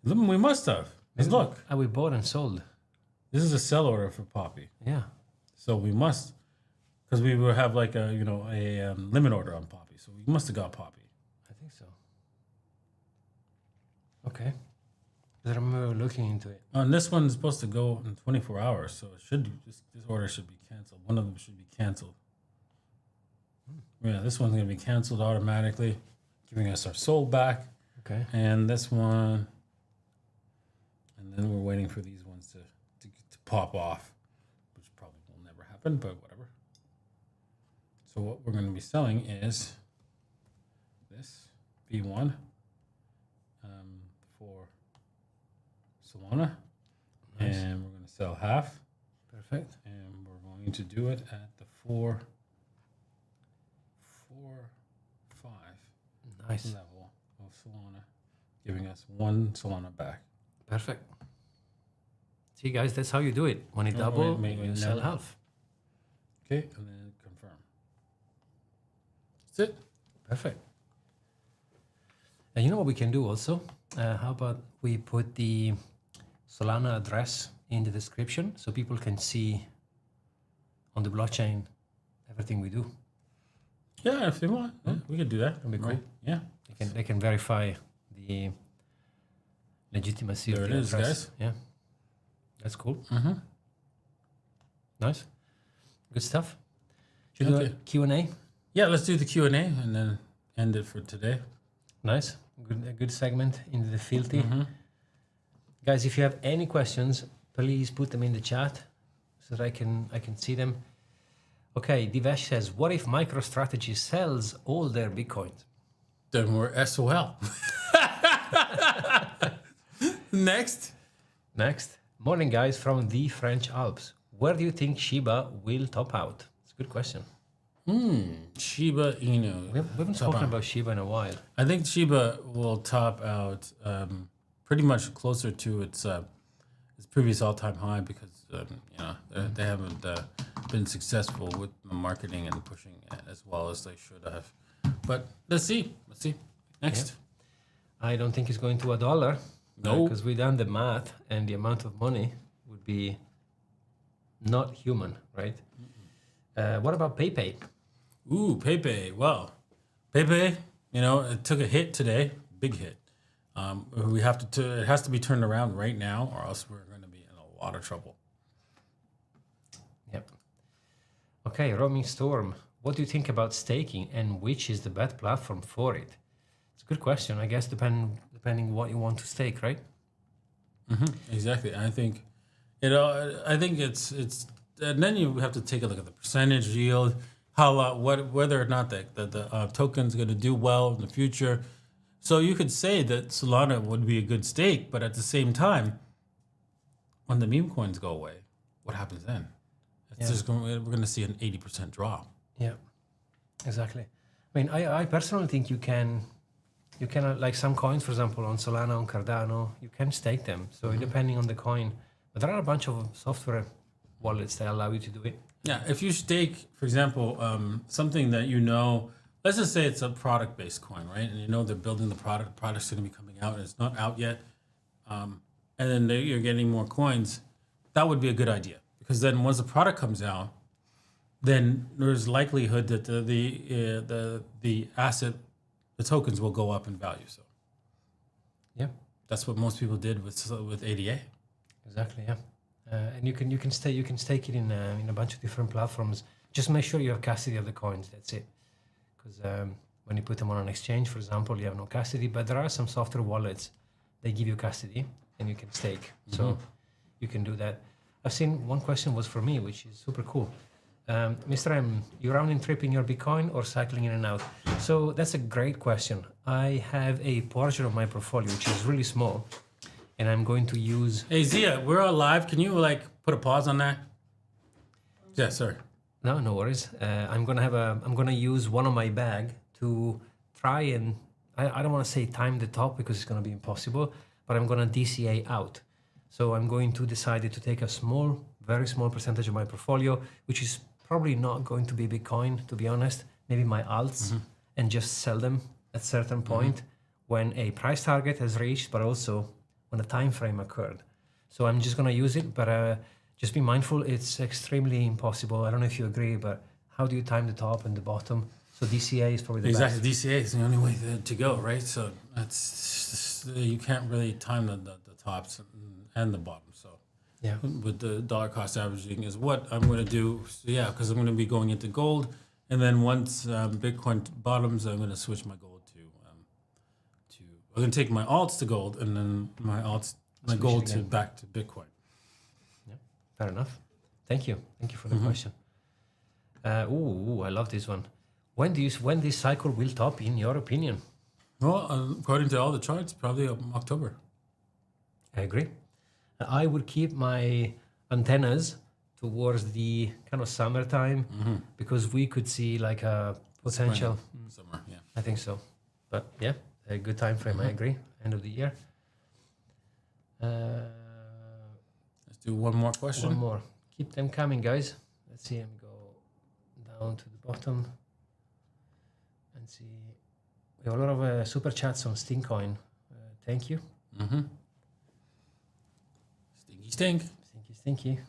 We must have. Because look, We bought and sold. this is a sell order for Poppy. Yeah. So we must, because we will have like a limit order on Poppy. So we must have got Poppy. I think so. Okay. I remember looking into it. And this one's supposed to go in 24 hours, so it should this order should be canceled. One of them should be canceled. Yeah, this one's gonna be canceled automatically, giving us our soul back. Okay. And this one, and then we're waiting for these ones to pop off, which probably will never happen, but whatever. So what we're gonna be selling is this V1 for Solana, Nice. and we're going to sell half, Perfect. and we're going to do it at the 4.5 Nice. level of Solana, giving us one Solana back. Perfect. See, guys, that's how you do it. When it Oh, double, wait, you sell never. half. Okay, and then confirm. That's it. Perfect. And you know what we can do also? How about we put the Solana address in the description so people can see on the blockchain everything we do. Yeah, if they want, yeah, we could do that. That'd be cool. Right? Yeah. They can verify the legitimacy There of it the is, address. guys. Yeah, that's cool. Mm-hmm. Nice, good stuff. Should we do a Okay. Q&A? Yeah, let's do the Q&A and then end it for today. Nice, a good segment into the filthy. Mm-hmm. Guys, if you have any questions, please put them in the chat so that I can see them. Okay, Divesh says, what if MicroStrategy sells all their Bitcoins? Then we're SOL. Next. Next. Morning, guys, from the French Alps. Where do you think Shiba will top out? It's a good question. Shiba Inu. We haven't spoken about Shiba in a while. I think Shiba will top out pretty much closer to its previous all-time high because they haven't been successful with the marketing and pushing it as well as they should have. But let's see. Next. I don't think it's going to $1. No. Because we done the math and the amount of money would be not human, right? What about PayPay? Ooh, PayPay. Well, PayPay, it took a hit today, big hit. We have to. It has to be turned around right now, or else we're going to be in a lot of trouble. Yep. Okay, Roaming Storm. What do you think about staking, and which is the best platform for it? It's a good question. I guess depending what you want to stake, right? Mm-hmm. Exactly. I think it's, and then you have to take a look at the percentage yield, whether or not the token's going to do well in the future. So you could say that Solana would be a good stake, but at the same time, when the meme coins go away, what happens then? We're going to see an 80% drop. Yeah, exactly. I mean, I personally think you can like some coins, for example, on Solana, on Cardano, you can stake them. So depending on the coin, but there are a bunch of software wallets that allow you to do it. Yeah, if you stake, for example, something that you know, let's just say it's a product-based coin, right? And you know they're building the product's going to be coming out, and it's not out yet, and then you're getting more coins, that would be a good idea. Because then once the product comes out, then there's likelihood that the asset, the tokens will go up in value. So yeah, that's what most people did with ADA. Exactly. Yeah, and you can stake it in a bunch of different platforms. Just make sure you have custody of the coins. That's it. Because when you put them on an exchange, for example, you have no custody. But there are some software wallets they give you custody and you can stake. So you can do that. I've seen one question was for me, which is super cool. Mr. M, you round and tripping your Bitcoin or cycling in and out? So that's a great question. I have a portion of my portfolio, which is really small, and I'm going to use... Hey, Zia, we're all live. Can you put a pause on that? Yeah, sorry. No worries. I'm gonna use one of my bag to try and... I don't want to say time the top because it's going to be impossible, but I'm going to DCA out. So I'm going to decide to take a very small percentage of my portfolio, which is probably not going to be Bitcoin, to be honest, maybe my alts, and just sell them at a certain point when a price target has reached, but also when a time frame occurred. So I'm just going to use it, but just be mindful, it's extremely impossible. I don't know if you agree, but how do you time the top and the bottom? So DCA is probably the best. Exactly, DCA is the only way to go, right? So you can't really time the tops and the bottom. So yeah, with the dollar cost averaging is what I'm going to do. So yeah, because I'm going to be going into gold, and then once Bitcoin bottoms, I'm going to switch my gold to I'm going to take my alts to gold, and then my gold back to Bitcoin. Yeah, fair enough. Thank you for the question. I love this one. When this cycle will top, in your opinion? Well, according to all the charts, probably October. I agree. I would keep my antennas towards the kind of summertime because we could see like a potential summer. Yeah, I think so. But yeah, a good time frame. I agree. End of the year. Let's do one more question. One more. Keep them coming, guys. Let's see him go down to the bottom and see. We have a lot of super chats on Stinkcoin. Thank you. Stinky.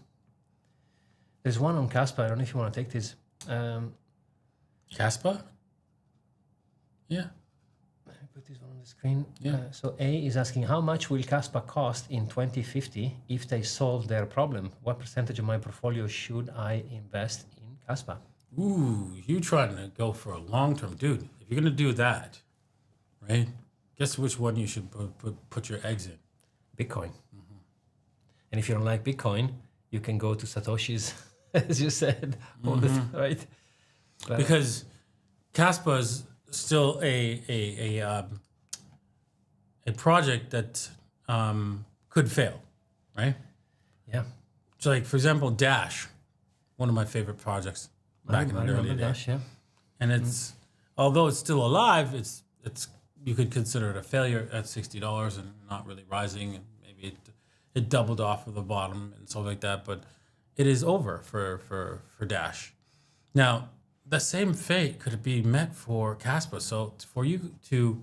There's one on Caspa. I don't know if you want to take this. Caspa? Yeah. Let me put this one on the screen. Yeah. So A is asking, how much will Caspa cost in 2050 if they solve their problem? What percentage of my portfolio should I invest in Caspa? Ooh, you trying to go for a long term, dude. If you're gonna do that, right? Guess which one you should put your eggs in? Bitcoin. And if you don't like Bitcoin, you can go to Satoshi's, as you said, all the time, right? But because Caspa is still a project that could fail, right? yeah, So, like for example, Dash, one of my favorite projects back in the early days. Dash, yeah. And it's although it's still alive, it's you could consider it a failure at $60 and not really rising, and maybe it doubled off of the bottom and stuff like that. But it is over for Dash. Now the same fate could be met for Caspa. So for you to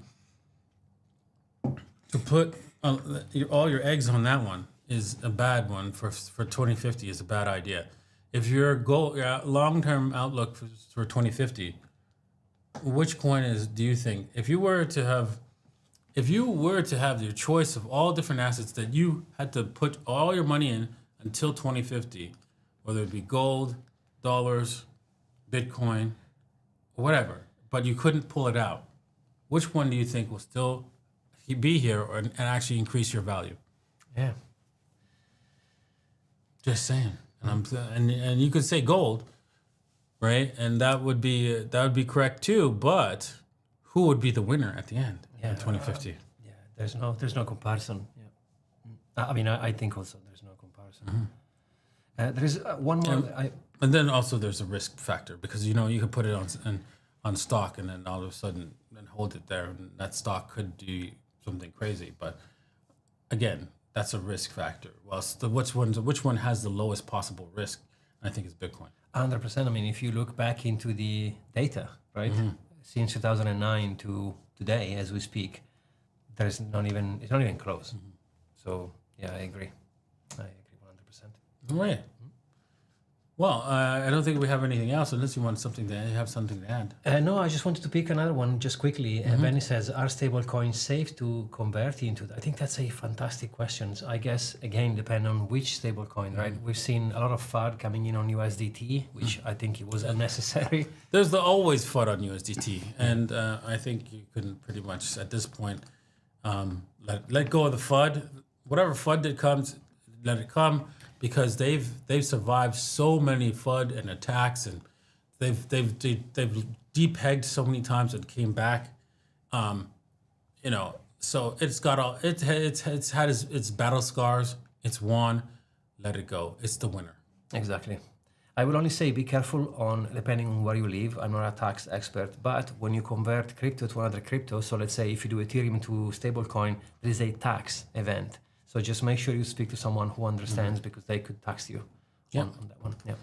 put all your eggs on that one is a bad one for 2050 is a bad idea. If your long-term outlook for 2050, which coin do you think? If you were to have your choice of all different assets that you had to put all your money in until 2050, whether it be gold, dollars, Bitcoin, whatever, but you couldn't pull it out, which one do you think will still be here and actually increase your value? Yeah. Just saying. And you could say gold, right? And that would be correct too. But who would be the winner at the end in 2050? Yeah, there's no comparison. Yeah, I mean, I think also there's no comparison. There is one more. And then also there's a risk factor because you can put it on stock and then all of a sudden and hold it there and that stock could do something crazy. But again, that's a risk factor. Well, which one has the lowest possible risk? I think it's Bitcoin. 100%. I mean, if you look back into the data, right, since 2009 to today, as we speak, it's not even close. So yeah, I agree 100%. All right. Well, I don't think we have anything else unless you have something to add. No, I just wanted to pick another one just quickly. Benny says, are stablecoins safe to convert into? I think that's a fantastic question. I guess, again, depending on which stablecoin, right? We've seen a lot of FUD coming in on USDT, which I think it was unnecessary. There's always FUD on USDT. And I think you can pretty much, at this point, let go of the FUD. Whatever FUD that comes, let it come. Because they've survived so many FUD and attacks, and they've depegged so many times and came back, So it's had its battle scars. It's won. Let it go. It's the winner. Exactly. I will only say be careful depending on where you live. I'm not a tax expert, but when you convert crypto to another crypto, so let's say if you do Ethereum to stablecoin, there is a tax event. So just make sure you speak to someone who understands because they could tax you on that one. Yeah.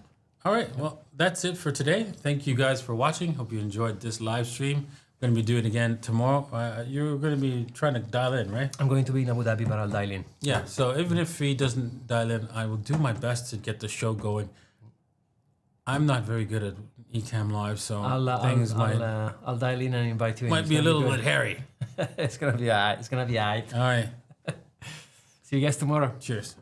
All right. Well, that's it for today. Thank you guys for watching. Hope you enjoyed this live stream. We're going to be doing it again tomorrow. You're going to be trying to dial in, right? I'm going to be in Abu Dhabi, but I'll dial in. Yeah. So even if he doesn't dial in, I will do my best to get the show going. I'm not very good at Ecamm Live, so I'll dial in and invite you in. Might be a little bit hairy. It's gonna be alright. It's gonna be alright. All right. See you guys tomorrow. Cheers.